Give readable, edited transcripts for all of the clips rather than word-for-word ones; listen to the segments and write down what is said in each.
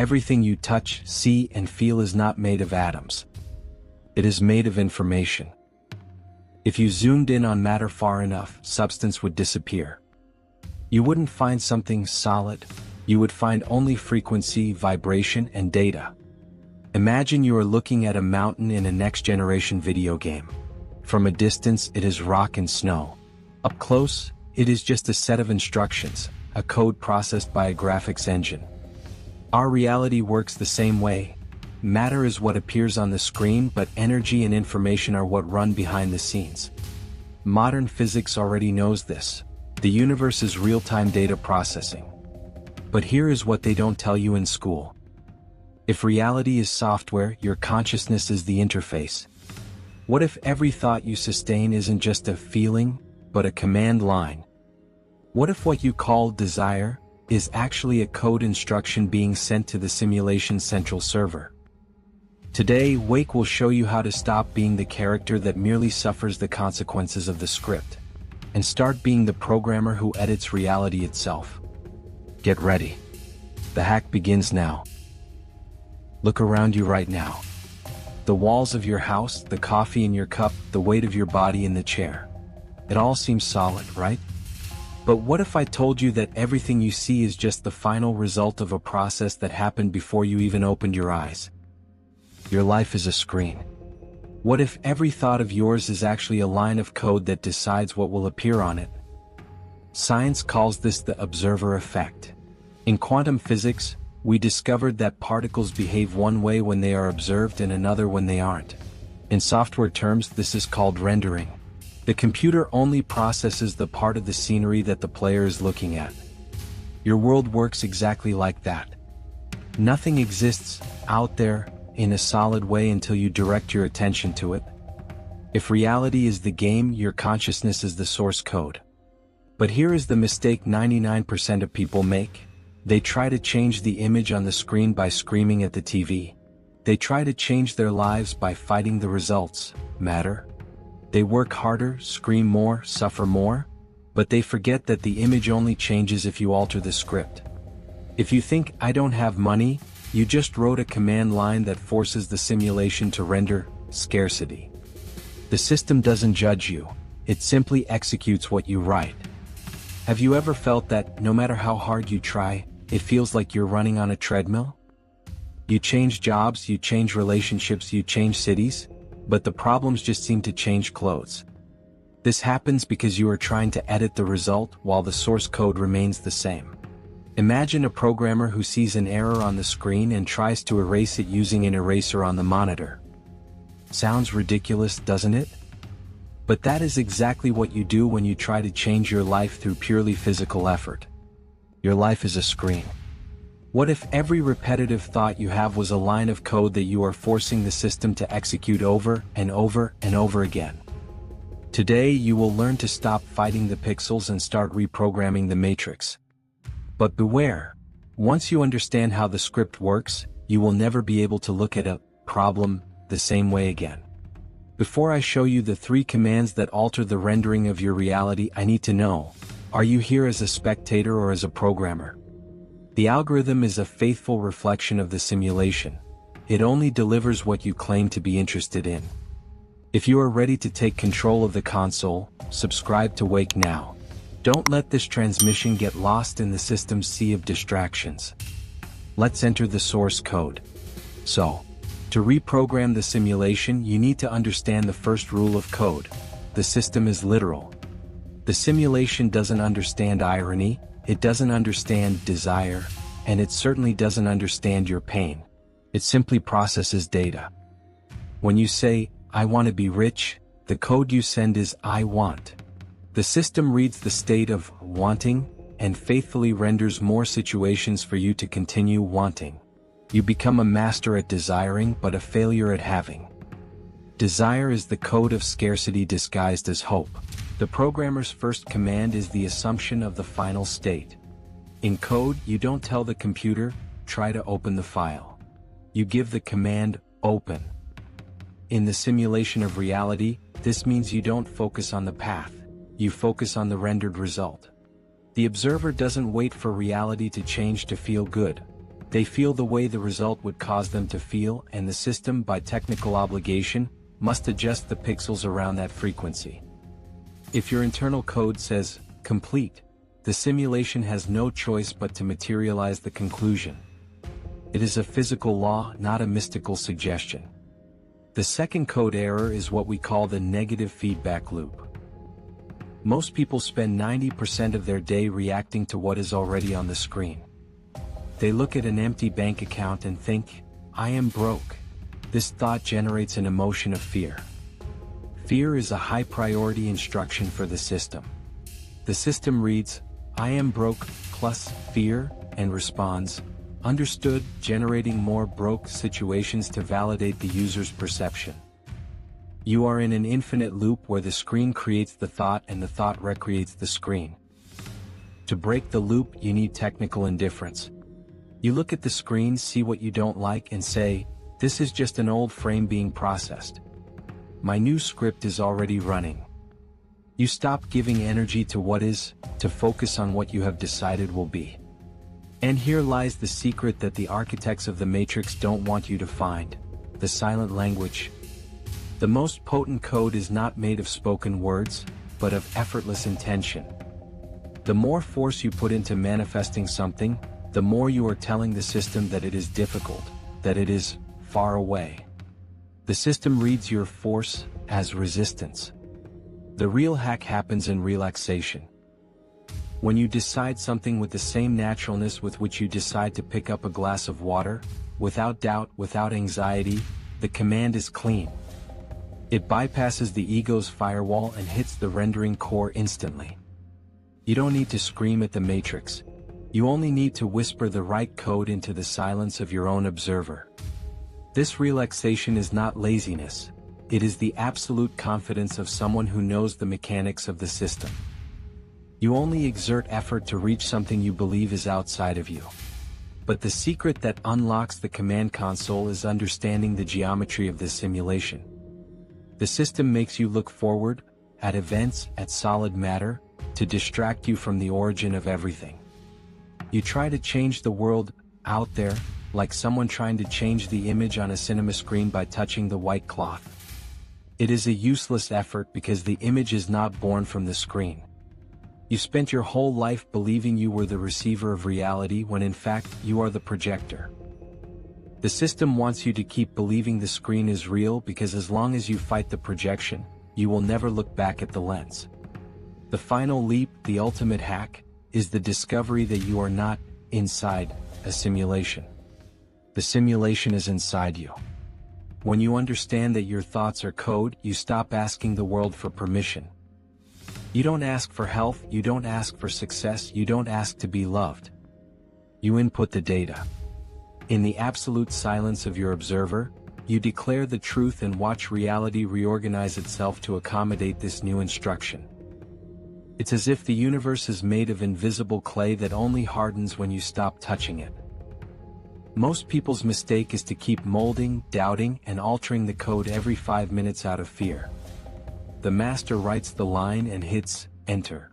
Everything you touch, see, and feel is not made of atoms. It is made of information. If you zoomed in on matter far enough, substance would disappear. You wouldn't find something solid, you would find only frequency, vibration, and data. Imagine you are looking at a mountain in a next-generation video game. From a distance, it is rock and snow. Up close, it is just a set of instructions, a code processed by a graphics engine. Our reality works the same way. Matter is what appears on the screen, but energy and information are what run behind the scenes. Modern physics already knows this. The universe is real-time data processing. But here is what they don't tell you in school. If reality is software, your consciousness is the interface. What if every thought you sustain isn't just a feeling, but a command line? What if what you call desire is actually a code instruction being sent to the simulation's central server? Today, Wake will show you how to stop being the character that merely suffers the consequences of the script, and start being the programmer who edits reality itself. Get ready. The hack begins now. Look around you right now. The walls of your house, the coffee in your cup, the weight of your body in the chair. It all seems solid, right? But what if I told you that everything you see is just the final result of a process that happened before you even opened your eyes? Your life is a screen. What if every thought of yours is actually a line of code that decides what will appear on it? Science calls this the observer effect. In quantum physics, we discovered that particles behave one way when they are observed and another when they aren't. In software terms, this is called rendering. The computer only processes the part of the scenery that the player is looking at. Your world works exactly like that. Nothing exists out there in a solid way until you direct your attention to it. If reality is the game, your consciousness is the source code. But here is the mistake 99% of people make. They try to change the image on the screen by screaming at the TV. They try to change their lives by fighting the results, matter. They work harder, scream more, suffer more, but they forget that the image only changes if you alter the script. If you think, I don't have money, you just wrote a command line that forces the simulation to render scarcity. The system doesn't judge you, it simply executes what you write. Have you ever felt that, no matter how hard you try, it feels like you're running on a treadmill? You change jobs, you change relationships, you change cities, but the problems just seem to change clothes. This happens because you are trying to edit the result while the source code remains the same. Imagine a programmer who sees an error on the screen and tries to erase it using an eraser on the monitor. Sounds ridiculous, doesn't it? But that is exactly what you do when you try to change your life through purely physical effort. Your life is a screen. What if every repetitive thought you have was a line of code that you are forcing the system to execute over and over and over again? Today you will learn to stop fighting the pixels and start reprogramming the matrix. But beware, once you understand how the script works, you will never be able to look at a problem the same way again. Before I show you the 3 commands that alter the rendering of your reality, I need to know, are you here as a spectator or as a programmer? The algorithm is a faithful reflection of the simulation. It only delivers what you claim to be interested in. If you are ready to take control of the console, subscribe to Wake now. Don't let this transmission get lost in the system's sea of distractions. Let's enter the source code. So, to reprogram the simulation, you need to understand the first rule of code. The system is literal. The simulation doesn't understand irony, it doesn't understand desire, and it certainly doesn't understand your pain. It simply processes data. When you say, I want to be rich, the code you send is I want. The system reads the state of wanting and faithfully renders more situations for you to continue wanting. You become a master at desiring but a failure at having. Desire is the code of scarcity disguised as hope. The programmer's first command is the assumption of the final state. In code, you don't tell the computer, try to open the file. You give the command, open. In the simulation of reality, this means you don't focus on the path, you focus on the rendered result. The observer doesn't wait for reality to change to feel good. They feel the way the result would cause them to feel, and the system, by technical obligation, must adjust the pixels around that frequency. If your internal code says, complete, the simulation has no choice but to materialize the conclusion. It is a physical law, not a mystical suggestion. The second code error is what we call the negative feedback loop. Most people spend 90% of their day reacting to what is already on the screen. They look at an empty bank account and think, I am broke. This thought generates an emotion of fear. Fear is a high-priority instruction for the system. The system reads, I am broke, plus fear, and responds, understood, generating more broke situations to validate the user's perception. You are in an infinite loop where the screen creates the thought and the thought recreates the screen. To break the loop, you need technical indifference. You look at the screen, see what you don't like, and say, this is just an old frame being processed. My new script is already running. You stop giving energy to what is, to focus on what you have decided will be. And here lies the secret that the architects of the Matrix don't want you to find: the silent language. The most potent code is not made of spoken words, but of effortless intention. The more force you put into manifesting something, the more you are telling the system that it is difficult, that it is far away. The system reads your force as resistance. The real hack happens in relaxation. When you decide something with the same naturalness with which you decide to pick up a glass of water, without doubt, without anxiety, the command is clean. It bypasses the ego's firewall and hits the rendering core instantly. You don't need to scream at the Matrix. You only need to whisper the right code into the silence of your own observer. This relaxation is not laziness. It is the absolute confidence of someone who knows the mechanics of the system. You only exert effort to reach something you believe is outside of you. But the secret that unlocks the command console is understanding the geometry of this simulation. The system makes you look forward, at events, at solid matter, to distract you from the origin of everything. You try to change the world out there, like someone trying to change the image on a cinema screen by touching the white cloth. It is a useless effort because the image is not born from the screen. You spent your whole life believing you were the receiver of reality when in fact you are the projector. The system wants you to keep believing the screen is real because as long as you fight the projection, you will never look back at the lens. The final leap, the ultimate hack, is the discovery that you are not inside a simulation. The simulation is inside you. When you understand that your thoughts are code, you stop asking the world for permission. You don't ask for health, you don't ask for success, you don't ask to be loved. You input the data. In the absolute silence of your observer, you declare the truth and watch reality reorganize itself to accommodate this new instruction. It's as if the universe is made of invisible clay that only hardens when you stop touching it. Most people's mistake is to keep molding, doubting, and altering the code every 5 minutes out of fear. The master writes the line and hits enter.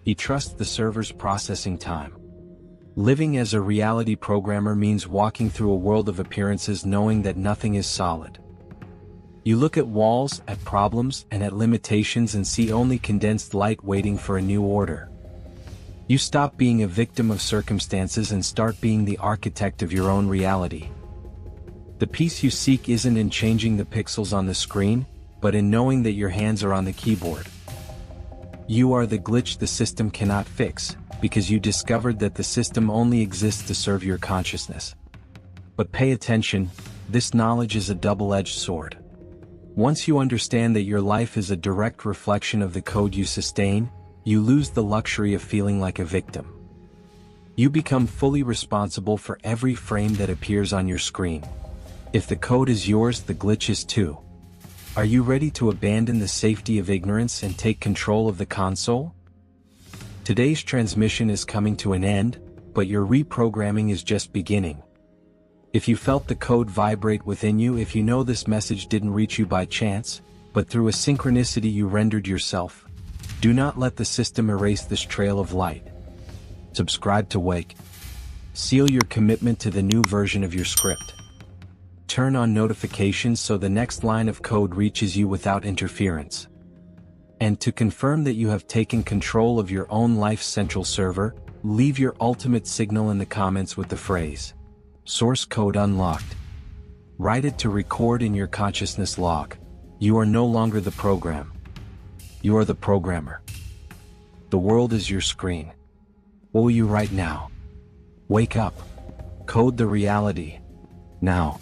He trusts the server's processing time. Living as a reality programmer means walking through a world of appearances knowing that nothing is solid. You look at walls, at problems, and at limitations and see only condensed light waiting for a new order. You stop being a victim of circumstances and start being the architect of your own reality. The peace you seek isn't in changing the pixels on the screen, but in knowing that your hands are on the keyboard. You are the glitch the system cannot fix, because you discovered that the system only exists to serve your consciousness. But pay attention, this knowledge is a double-edged sword. Once you understand that your life is a direct reflection of the code you sustain, you lose the luxury of feeling like a victim. You become fully responsible for every frame that appears on your screen. If the code is yours, the glitch is too. Are you ready to abandon the safety of ignorance and take control of the console? Today's transmission is coming to an end, but your reprogramming is just beginning. If you felt the code vibrate within you, if you know this message didn't reach you by chance, but through a synchronicity you rendered yourself, do not let the system erase this trail of light. Subscribe to Wake. Seal your commitment to the new version of your script. Turn on notifications so the next line of code reaches you without interference. And to confirm that you have taken control of your own life's central server, leave your ultimate signal in the comments with the phrase, "Source code unlocked." Write it to record in your consciousness log. You are no longer the program. You are the programmer. The world is your screen. What will you write now? Wake up. Code the reality. Now.